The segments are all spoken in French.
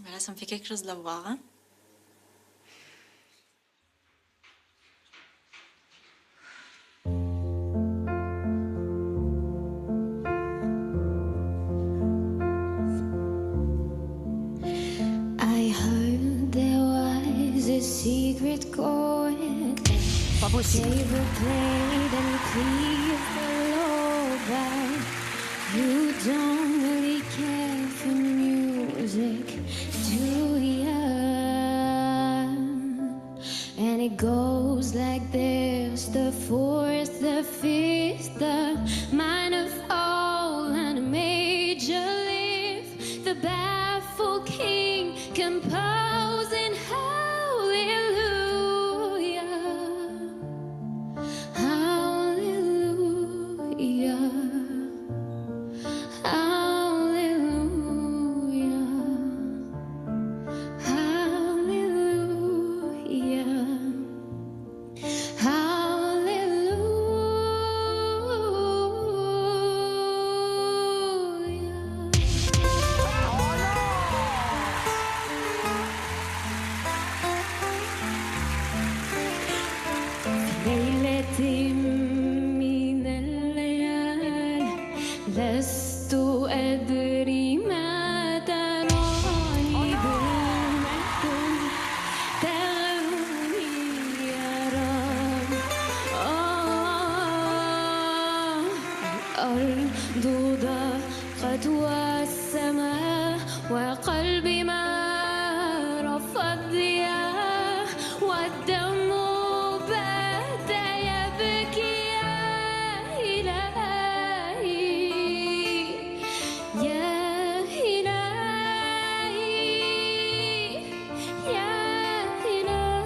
Voilà, ça me fait quelque chose de la voir, hein. I heard there was a secret chord. Pas possible. Never played and please the Lord, but you don't really care for music, do ya? And it goes like this: the fourth, the fifth, the minor fall and a major lift, the baffled king composing hallelujah, hallelujah, hallelujah, hallelujah. ليلة من الليالي لست أدري ما تراني بالمكتوب تغني يا رب. الأرض ضاقت والسماء وقلبي ما رفض ضياء والدم بات يبكي يا إلهي يا إلهي يا إلهي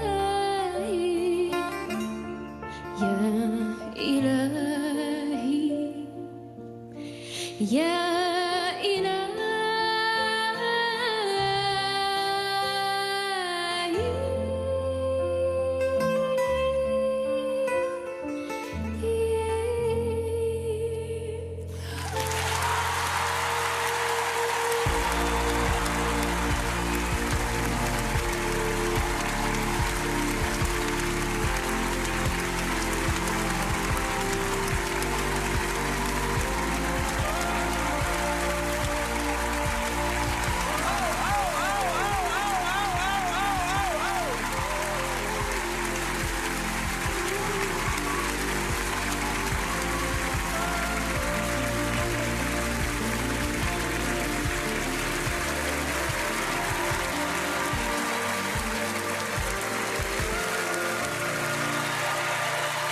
يا إلهي يا إلهي.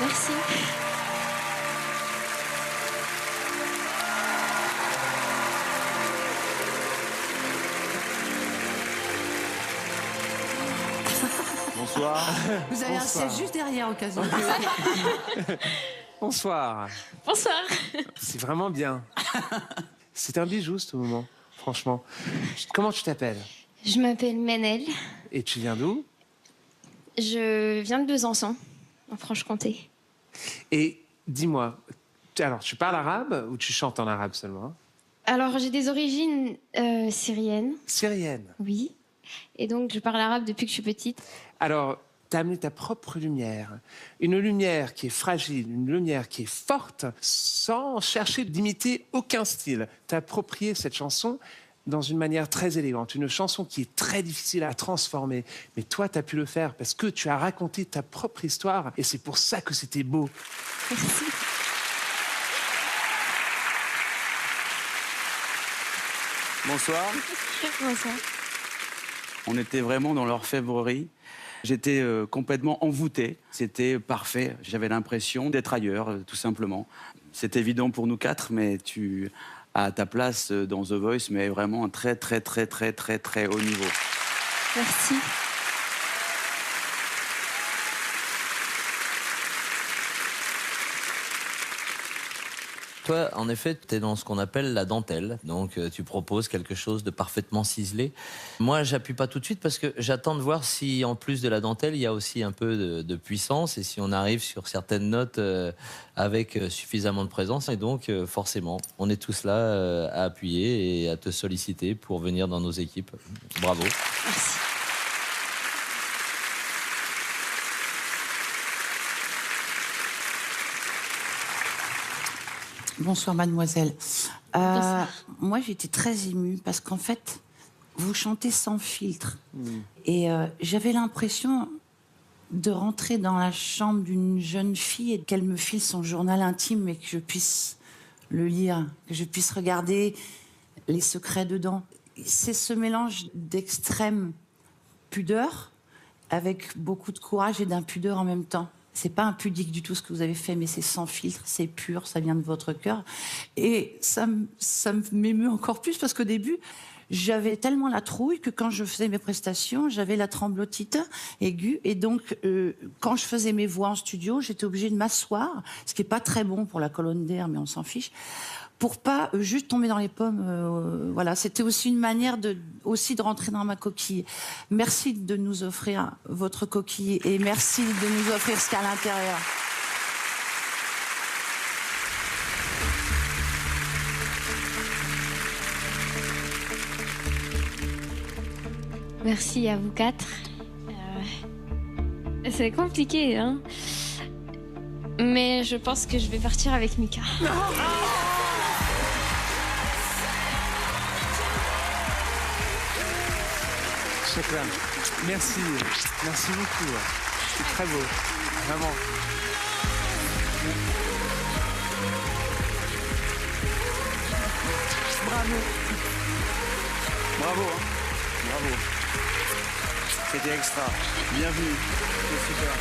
Merci. Bonsoir. Vous avez un Bonsoir. siège juste derrière au cas où. Bonsoir. Bonsoir. C'est vraiment bien. C'est un bijou ce moment, franchement. Comment tu t'appelles? Je m'appelle Manel. Et tu viens d'où? Je viens de Besançon, en Franche-Comté. Et dis-moi, alors tu parles arabe ou tu chantes en arabe seulement? Alors, j'ai des origines syriennes, Syrienne. oui. Et donc, je parle arabe depuis que je suis petite. Alors, tu as amené ta propre lumière. Une lumière qui est fragile, une lumière qui est forte, sans chercher d'imiter aucun style. Tu as approprié cette chanson dans une manière très élégante. Une chanson qui est très difficile à transformer. Mais toi, tu as pu le faire parce que tu as raconté ta propre histoire. Et c'est pour ça que c'était beau. Merci. Bonsoir. Bonsoir. On était vraiment dans l'orfèvrerie. J'étais complètement envoûté. C'était parfait. J'avais l'impression d'être ailleurs, tout simplement. C'est évident pour nous quatre, mais tu as ta place dans The Voice, mais vraiment un très, très, très, très, très, très haut niveau. Merci. toi, en effet, tu es dans ce qu'on appelle la dentelle. Donc, tu proposes quelque chose de parfaitement ciselé. Moi, j'appuie pas tout de suite parce que j'attends de voir si, en plus de la dentelle, il y a aussi un peu de puissance et si on arrive sur certaines notes avec suffisamment de présence. Et donc, forcément, on est tous là à appuyer et à te solliciter pour venir dans nos équipes. Bravo. Merci. Bonsoir, mademoiselle. Bonsoir. Moi, j'étais très émue parce qu'en fait, vous chantez sans filtre. Et j'avais l'impression de rentrer dans la chambre d'une jeune fille et qu'elle me file son journal intime et que je puisse le lire, que je puisse regarder les secrets dedans. C'est ce mélange d'extrême pudeur avec beaucoup de courage et d'impudeur en même temps. C'est pas impudique du tout ce que vous avez fait, mais c'est sans filtre, c'est pur, ça vient de votre cœur. Et ça m'émeut encore plus parce qu'au début, j'avais tellement la trouille que quand je faisais mes prestations, j'avais la tremblotite aiguë. Et donc, quand je faisais mes voix en studio, j'étais obligée de m'asseoir, ce qui est pas très bon pour la colonne d'air, mais on s'en fiche, pour pas juste tomber dans les pommes. Voilà, c'était aussi une manière de rentrer dans ma coquille. Merci de nous offrir votre coquille et merci de nous offrir ce qu'il y a à l'intérieur. Merci à vous quatre. C'est compliqué, hein. Mais je pense que je vais partir avec Mika. Chacun. Merci. Merci beaucoup. C'est très beau. Vraiment. Bravo. Bravo, hein. Bravo. C'était extra. Bienvenue. C'était super.